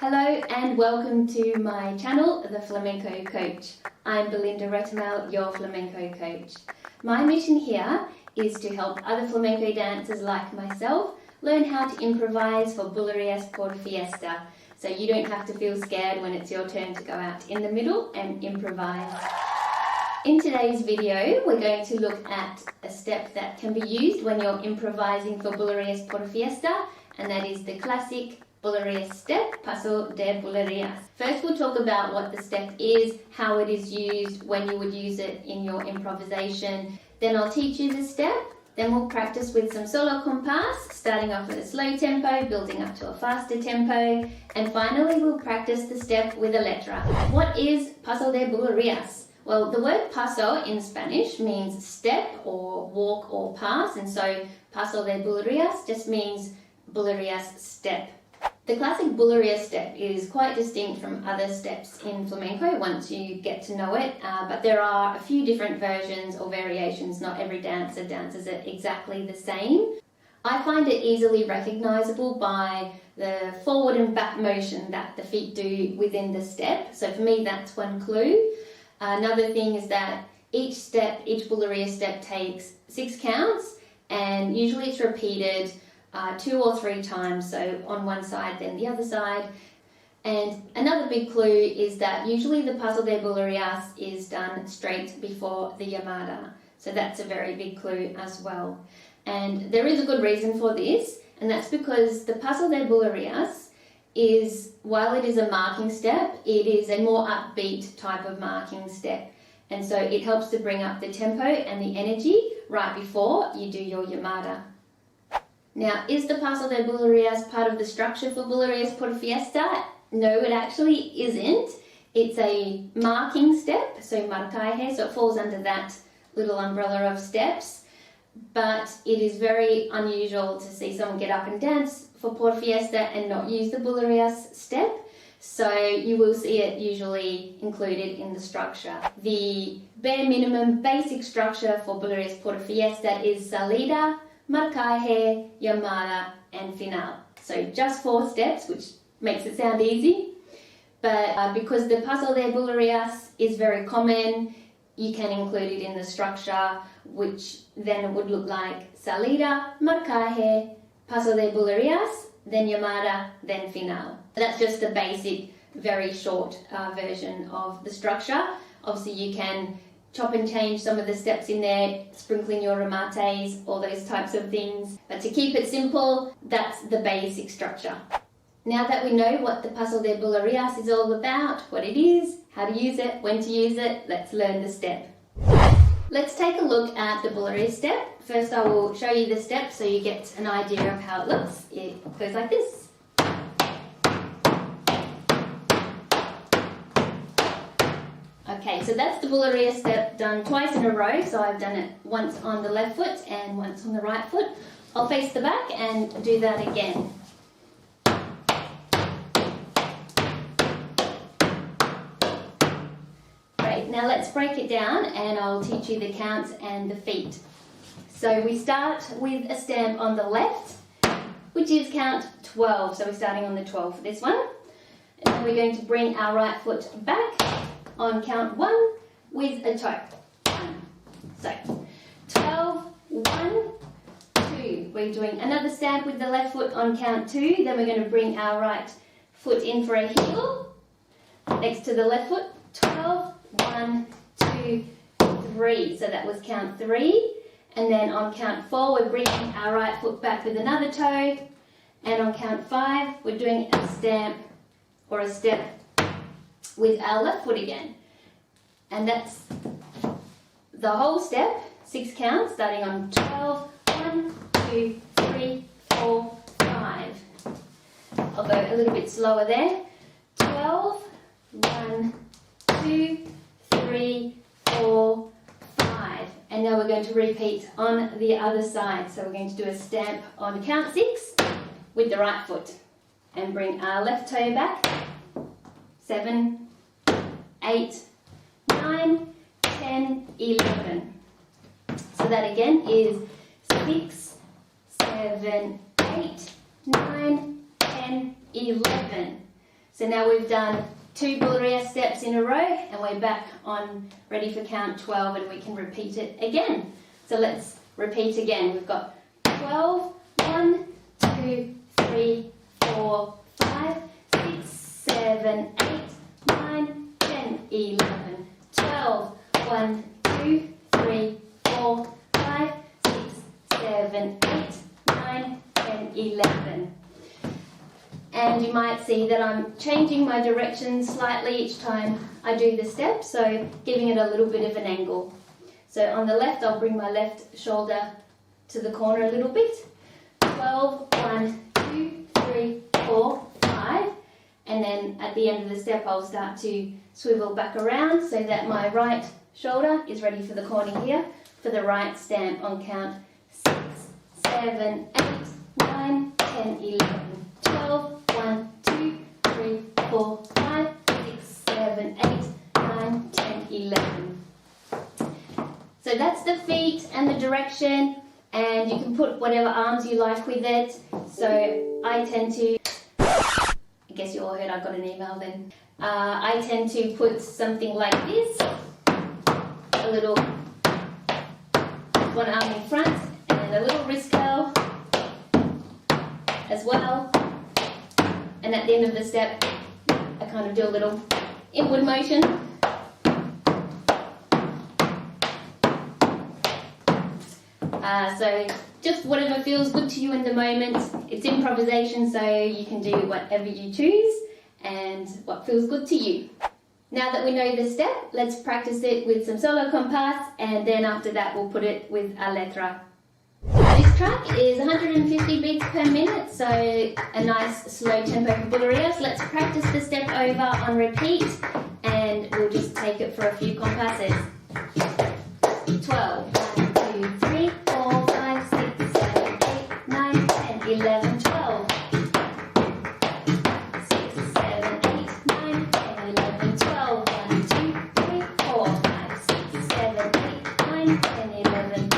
Hello and welcome to my channel, The Flamenco Coach. I'm Belinda Retamel, your flamenco coach. My mission here is to help other flamenco dancers like myself learn how to improvise for Bulerías Por Fiesta, so you don't have to feel scared when it's your turn to go out in the middle and improvise. In today's video, we're going to look at a step that can be used when you're improvising for Bulerías Por Fiesta, and that is the classic Bulerías step, Paso de Bulerías. First we'll talk about what the step is, how it is used, when you would use it in your improvisation. Then I'll teach you the step. Then we'll practice with some solo compás, starting off with a slow tempo, building up to a faster tempo. And finally we'll practice the step with a letra. What is Paso de Bulerías? Well, the word paso in Spanish means step or walk or pass, and so Paso de Bulerías just means Bulerías step. The classic Bulerías step is quite distinct from other steps in flamenco once you get to know it, but there are a few different versions or variations. Not every dancer dances it exactly the same. I find it easily recognizable by the forward and back motion that the feet do within the step, so for me that's one clue. Another thing is that each Bulerías step takes 6 counts, and usually it's repeated 2 or 3 times, so on one side then the other side. And another big clue is that usually the Paso de Bulerías is done straight before the llamada, so that's a very big clue as well. And there is a good reason for this, and that's because the Paso de Bulerías is, while it is a marking step, it is a more upbeat type of marking step, and so it helps to bring up the tempo and the energy right before you do your llamada. Now, is the Paso de Bulerías part of the structure for Bulerías Por Fiesta? No, it actually isn't. It's a marking step, so marcaje, so it falls under that little umbrella of steps. But it is very unusual to see someone get up and dance for Por Fiesta and not use the Bulerías step. So you will see it usually included in the structure. The bare minimum basic structure for Bulerías Por Fiesta is salida, marcaje, llamada, and final. So just 4 steps, which makes it sound easy. But because the Paso de Bulerías is very common, you can include it in the structure, which then would look like salida, marcaje, Paso de Bulerías, then llamada, then final. That's just the basic, very short version of the structure. Obviously you can chop and change some of the steps in there, sprinkling your remates, all those types of things. But to keep it simple, that's the basic structure. Now that we know what the Paso de Bulerías is all about, what it is, how to use it, when to use it, let's learn the step. Let's take a look at the Bulerías step. First I will show you the step so you get an idea of how it looks. It goes like this. Okay, so that's the Bulerías step done twice in a row, so I've done it once on the left foot and once on the right foot. I'll face the back and do that again. Great, now let's break it down and I'll teach you the counts and the feet. So we start with a stamp on the left, which is count 12, so we're starting on the 12 for this one. And then we're going to bring our right foot back on count 1 with a toe. 1. So 12, 1, 2. We're doing another stamp with the left foot on count 2. Then we're going to bring our right foot in for a heel next to the left foot. 12, 1, 2, 3. So that was count 3. And then on count 4 we're bringing our right foot back with another toe. And on count 5 we're doing a stamp or a step with our left foot again. And that's the whole step, 6 counts, starting on 12, 1, 2, 3, 4, 5. I'll go a little bit slower there. 12, 1, 2, 3, 4, 5. And now we're going to repeat on the other side. So we're going to do a stamp on count 6 with the right foot. And bring our left toe back. 7, 8, 9, 10, 11. So that again is 6, 7, 8, 9, 10, 11. So now we've done 2 Bulerías steps in a row and we're back on ready for count 12 and we can repeat it again. So let's repeat again. We've got 12, 1, 2, 3, 4, 5, 6, 7, 8, 9, 10, 11, 12, 1, 2, 3, 4, 5, 6, 7, 8, 9, 10, 11. And you might see that I'm changing my direction slightly each time I do the step, so giving it a little bit of an angle. So on the left, I'll bring my left shoulder to the corner a little bit. 12, 1, 2, 3, 4, 5. And then at the end of the step, I'll start to swivel back around so that my right shoulder is ready for the corner here for the right stamp on count 6, 7, 8, 9, 10, 11, 12, 1, 2, 3, 4, 5, 6, 7, 8, 9, 10, 11. So that's the feet and the direction, and you can put whatever arms you like with it. So I tend to, I guess you all heard I got an email then. I tend to put something like this, a little one arm in front and a little wrist curl as well. And at the end of the step, I kind of do a little inward motion. So just whatever feels good to you in the moment. It's improvisation, so you can do whatever you choose and what feels good to you. Now that we know the step, let's practice it with some solo compás, and then after that we'll put it with a letra. This track is 150 beats per minute, so a nice slow tempo for Bulerías. Let's practice the step over on repeat, and we'll just take it for a few compasses. 12, 1, 2, 3, 4, 5, 6, 7, 8, 9, 10, 11, 12. 6, 7, 8, 9, 10, 11, 12. 1, 2, 3, 4, 5, 6, 7, 8, 9, 10, 11.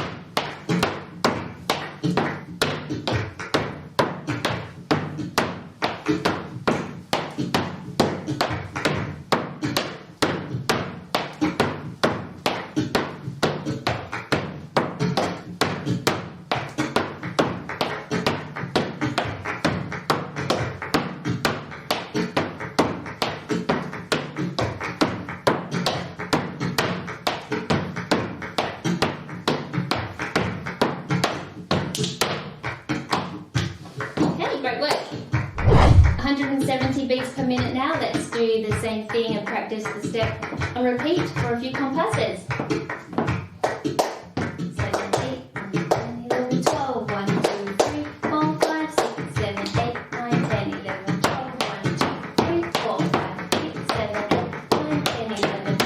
Great work. 170 beats per minute now. Let's do the same thing and practice the step on repeat for a few compasses. 7, 8, 9, 10, 11, 12. 1, 2, 3, 4, 5, 6, 7, 8, 9, 10, 11, 12. 1, 2, 3, 4, 5, 6, 7, 8, 9, 10, 11.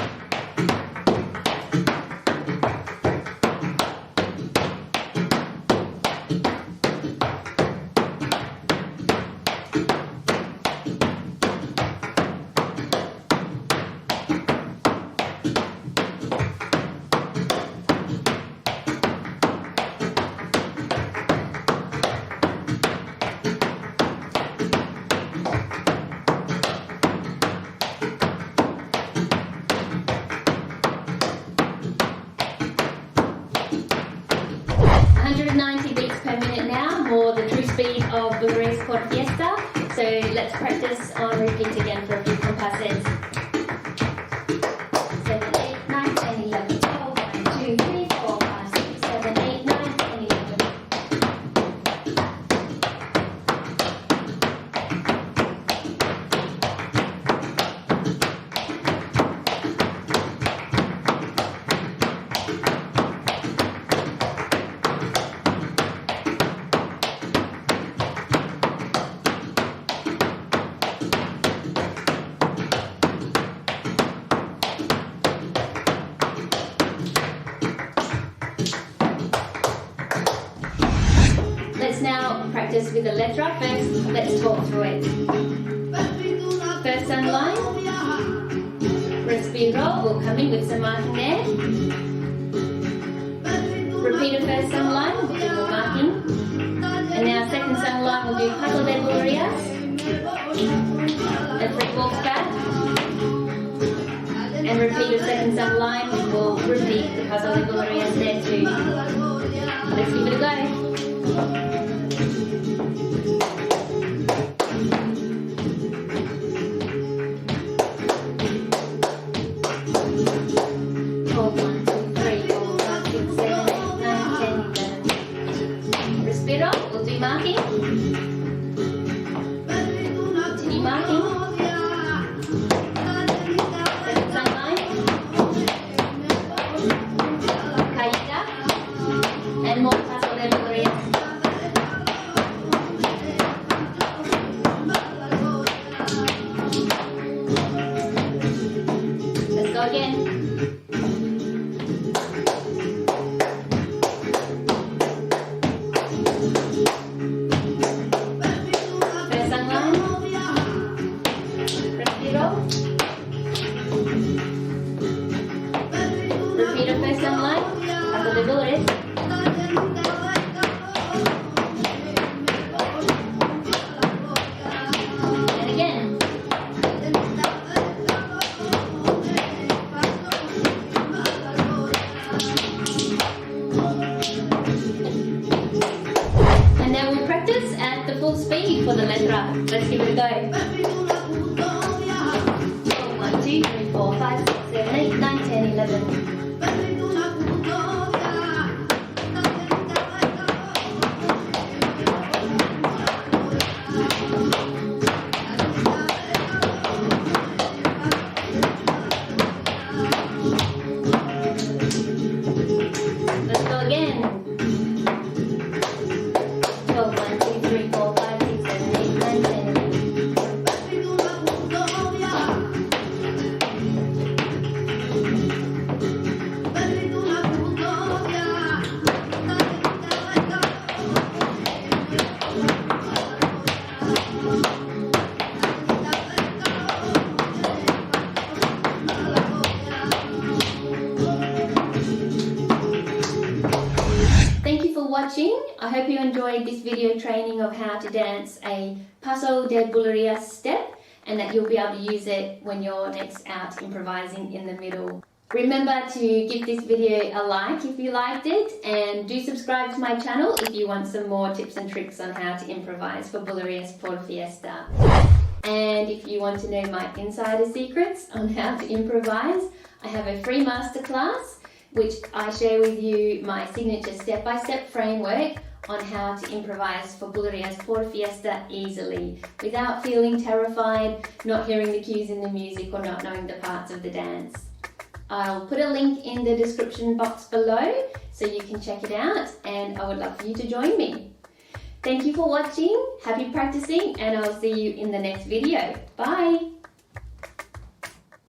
The true speed of Bulerías Por Fiesta. So let's practice on repeat again for a few compasses. 7, 8, 9, 10, 11, 12. 1, 2, 3, 4, 5, 6, 7, 8, 9, 10, 11. Let's now practice with the letra. First, let's talk through it. First sung line, respiro, we'll come in with some marking there. Repeat a first sung line, we'll do more marking. And now second sung line, we'll do Paso de Bulerías. and 3 walks back. And repeat your second sung line. We'll repeat the Paso de Bulerías there too. Let's give it a go. We'll do marking. Continue marking. Second sung line. Caída. And more Paso de Bulerías. Let's go again. Repeat our first sung line, Paso de Bulerías. And again. And now we'll practice at the full speed for the letra. Let's give it a go. 1, 2, 3, 4, 5, 6, 7, 8, 9, 10, 11. Let's go again. 12, 1, 2, 3, 4, 5, 6, 7, 8, 9, 10, 11. Thank you for watching. I hope you enjoyed this video training of how to dance a Paso de Bulerías step and that you'll be able to use it when you're next out improvising in the middle. Remember to give this video a like if you liked it, and do subscribe to my channel if you want some more tips and tricks on how to improvise for Bulerías Por Fiesta. And if you want to know my insider secrets on how to improvise, I have a free masterclass which I share with you my signature step-by-step framework on how to improvise for Bulerías Por Fiesta easily, without feeling terrified, not hearing the cues in the music, or not knowing the parts of the dance. I'll put a link in the description box below so you can check it out, and I would love for you to join me. Thank you for watching, happy practicing, and I'll see you in the next video. Bye!